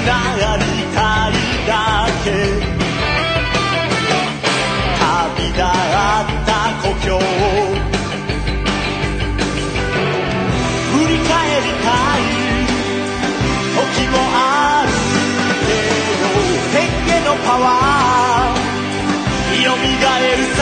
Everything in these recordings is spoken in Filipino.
なりたいだけ旅立った故郷を振り返りたい時もあるけど天気のパワーよみがえるさ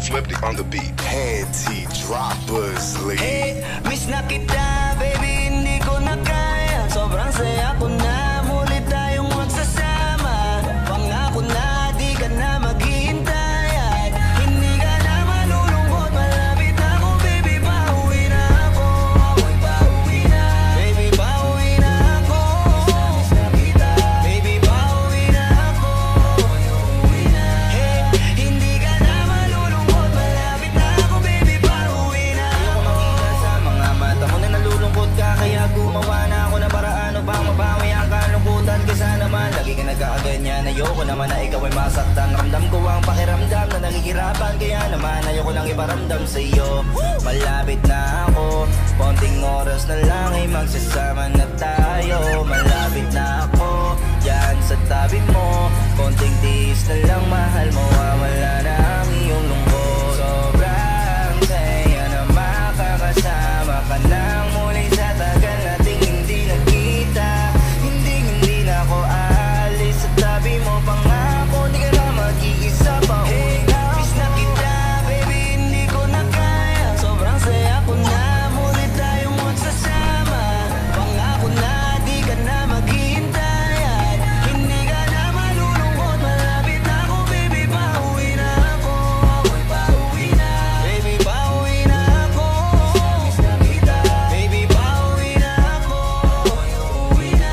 Flipped on the beat. Panty droppers lead. Hey, miss na kita, baby, hindi ko na kaya. Sobrang saya ko na, muli tayong magsasama. Pangako na, di ka na maghihintay. At hindi ka na malulungkot, malapit ako, baby, pauwi na ako. Pauwi na, baby, pauwi na ako. Miss na kita, baby, pauwi na ako. Pauwi na. ganyan. Ayoko naman na ikaw ay masaktan. Ramdam ko ang pakiramdam na nahihirapan, kaya naman ayoko lang iparamdam sa'yo. Malapit na ako, konting oras na lang ay magsasama na tayo. Malapit na ako, dyan sa tabi mo, konting tiis na lang mahal mo, wala na ang iyong lungkot. Sobrang saya na makakasama ka nang muli sa tagal nating hindi nagkita. Hindi na ako aalis sa tabi mo, pangako di ka na mag-iisa pa uwi na. Miss na kita baby, hindi ko na kaya. Sobrang saya ko na muli tayong magsasama. Pangako na di ka na maghihintay at hindi ka na malulungkot. Malapit na ako baby, pauwi na ako. Pauwi na baby, pauwi na ako. Miss na kita baby, pauwi na ako. Uuwi na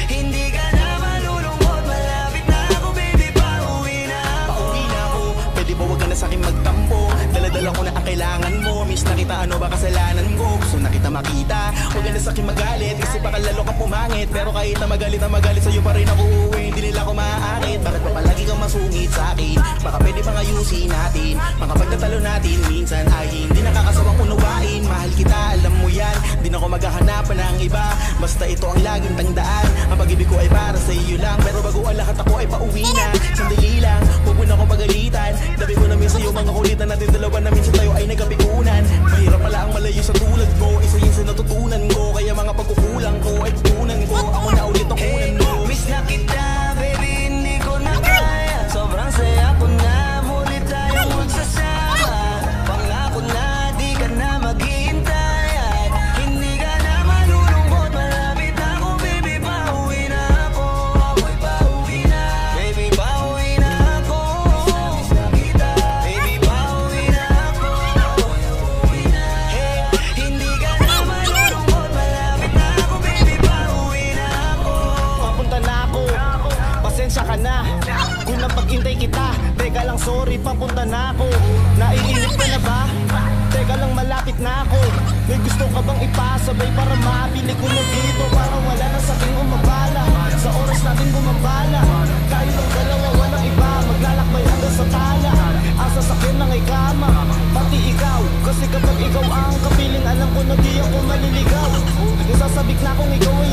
hindi ka na malulungkot. Malapit na ako baby, pauwi na ako. Pauwi na ako, pwede ba wag ka na sa'kin magtampo? Dala-dala ko na ang kailangan mo. Miss na kita, ano ba kasalanan ko? Gusto na kita makita, wag ka na sa'kin magalit. Kasi baka lalo ka pumangit. Pero kahit na magalit sa'yo pa rin ako uuwi. Hindi nila ako maaakit. Bakit pa palagi kang masungit sa'kin? Baka pwede pang ayusin natin. Mga pagtatalo natin minsan ay hindi nakakasawang unawain. Mahal kita, alam mo yan. Di na ako maghahanapan ng iba. Basta ito ang laging tandaan. Ang pag-ibig ko ay para sa iyo lang. Pero bago ang lahat ako ay pauwi na. Sandali lang, huwag mo na akong pagalitan. Dabi ko namin sa'yo mga kulitan natin dalawa na minsan tayo ay nagkapikunan. Mahirap pala ang malayo sa tulad mo. Isa yun sa natutunan ko. Kaya mga pagkukulang ko ay tutunan ko. Ako na ulit ang kunan mo. Miss na kita baby, hindi ko na kaya. Sobrang saya ko na muli tayong magsasama. Pangako na di ka na maghihintay at hindi ka na malulungkot. Malapit na ako baby, pauwi na ako. Pauwi na baby, pauwi na ako. Miss na kita baby, pauwi na ako. Uuwi na hindi ka na malulungkot. Malapit na ako baby, pauwi na ako. Papunta na ako, pasensya ka na kung napag-intay kita. Teka lang, sorry, papunta na ako. Naiinip ka na ba? Teka lang, malapit na ako. May gusto ka bang ipasabay para mabili ko na dito? Para wala na sa aking umabala. Sa oras natin gumambala, tayo lang dalawa, walang iba. Maglalakbay hanggang sa tala. Ang sasakyan ng ay kama, pati ikaw. Kasi kapag ikaw ang kapiling, alam ko na di ako maliligaw. Nasasabik na kung ikaw ay